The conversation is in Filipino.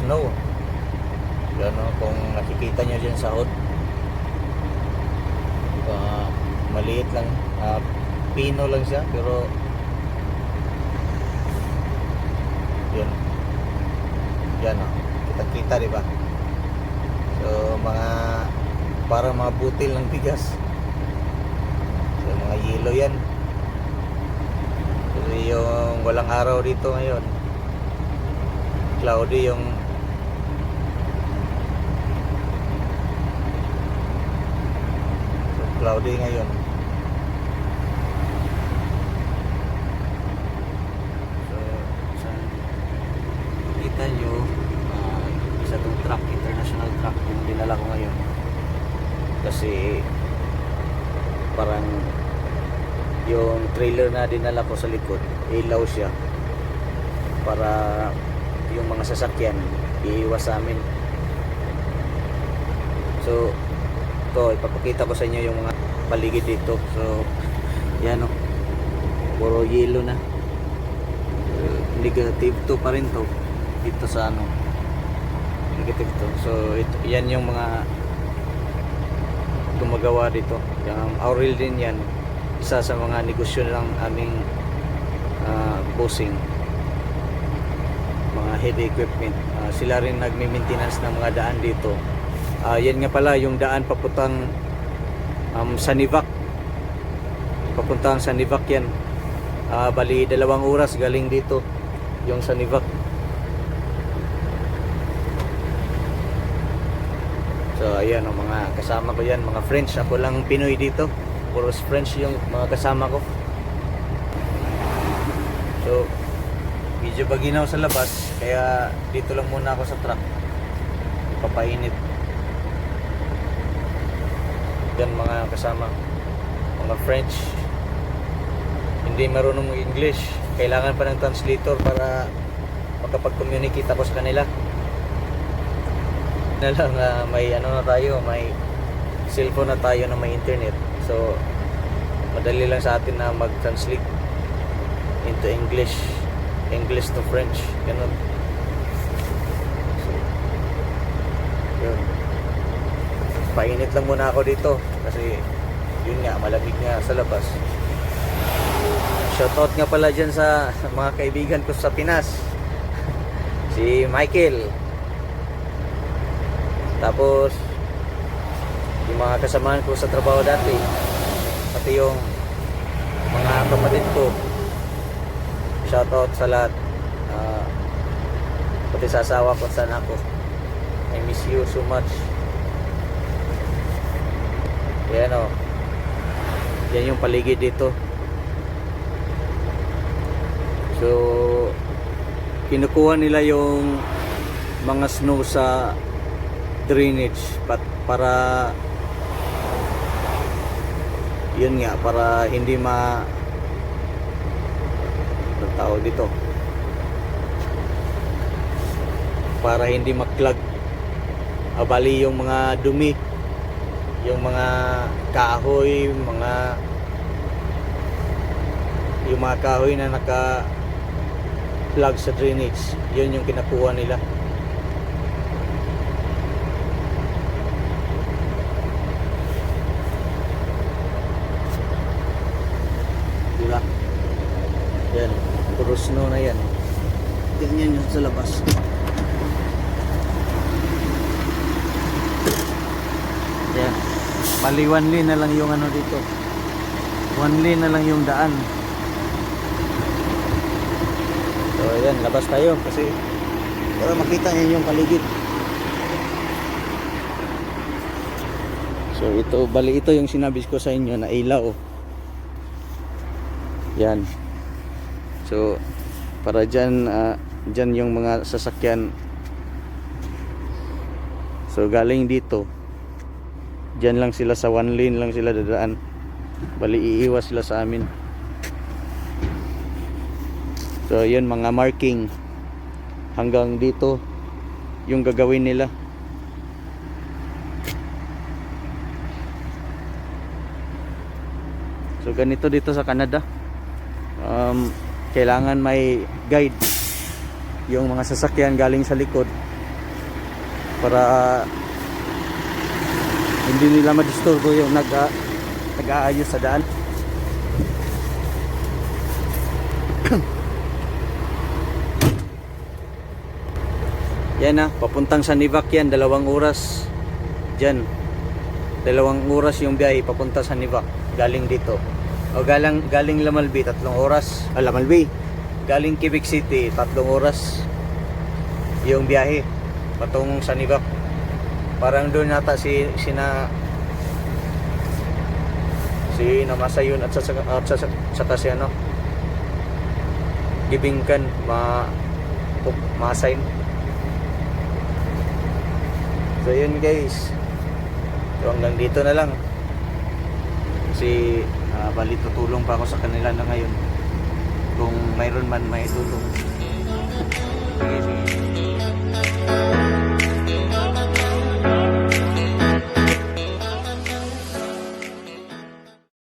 snow. Yan o, kung nakikita nyo dyan sa hood, maliit lang, pino lang siya, pero yun, yan o, kita di ba? So parang mga butil ng bigas. So mga yelo yan. Kasi yung walang araw dito ngayon, cloudy yung cloudy ngayon. So sa kita nyo, isa tong truck, international truck yung dinala ko ngayon, kasi parang yung trailer na dinala ko sa likod, ilaw siya para yung mga sasakyan iiwas sa amin. So ito, ipapakita ko sa inyo yung mga paligid dito. So yan o, puro yelo na. Negative 2 pa rin to dito sa ano, negative 2. So yan yung mga gumagawa dito. Yung Aurel din yan, isa sa mga negosyo ng aming bossing, mga heavy equipment. Sila rin nagme-maintenance ng mga daan dito. Yan nga pala yung daan papuntang Sanivac, papuntang Sanivac yan. Bali 2 oras galing dito yung Sanivac. So ayan o, mga kasama ko yan, mga French. Ako lang Pinoy dito, puros French yung mga kasama ko. So medyo baginaw sa labas, kaya dito lang muna ako sa truck, papainit. Yan mga kasama, mga French, hindi marunong English, kailangan pa ng translator para makapag-communicate ako sa kanila. Na lang, may ano na tayo, may cellphone na tayo na may internet, so madali lang sa atin na mag-translate into English to French, ganun. So, yun, painit lang muna ako dito kasi yun nga, malamig nga sa labas. Shoutout nga pala dyan sa mga kaibigan ko sa Pinas, si Michael, tapos yung mga kasamahan ko sa trabaho dati, pati yung mga kapatid ko. Shoutout sa lahat, pati sa asawa ko, sa anak ko. I miss you so much. Yan o, yan yung paligid dito. So kinukuha nila yung mga snow sa drainage para yun nga, para hindi tawag dito, para hindi mag-clog, bali yung mga dumi, yung mga kahoy, yung mga kahoy na naka-plug sa drainage, yun yung kinakuha nila. Diba? Yan, puro snow na yan. Ganyan yun sa labas. Yan, bali 1 lane na lang yung ano dito, 1 lane na lang yung daan. So yan, labas tayo kasi para makita niyo yung paligid. So ito, bali ito yung sinabi ko sa inyo na ilaw. Yan. So para dyan, dyan yung mga sasakyan. So galing dito, dyan lang sila, sa 1 lane lang sila dadaan. Bali iiwas sila sa amin. So yun, mga marking hanggang dito yung gagawin nila. So ganito dito sa Canada, kailangan may guide yung mga sasakyan galing sa likod, para hindi nila madisturbo yung nag-aayos sa daan. Yan na, papuntang Sanivac yan, 2 oras. Diyan. 2 oras yung biyahe papunta sa Sanivac, galing dito. O galing Lamalbi, 3 oras. Lamalbi. Galing Quebec City, 3 oras. Yung biyahe patungong Sanivac. Parang doon nata si Namasayon at saka si ano, Gibingkan ma-assign. So yun guys. So hanggang dito na lang. Kasi bali tutulong pa ako sa kanila na ngayon. Kung mayroon man may tulong. Sige, sige.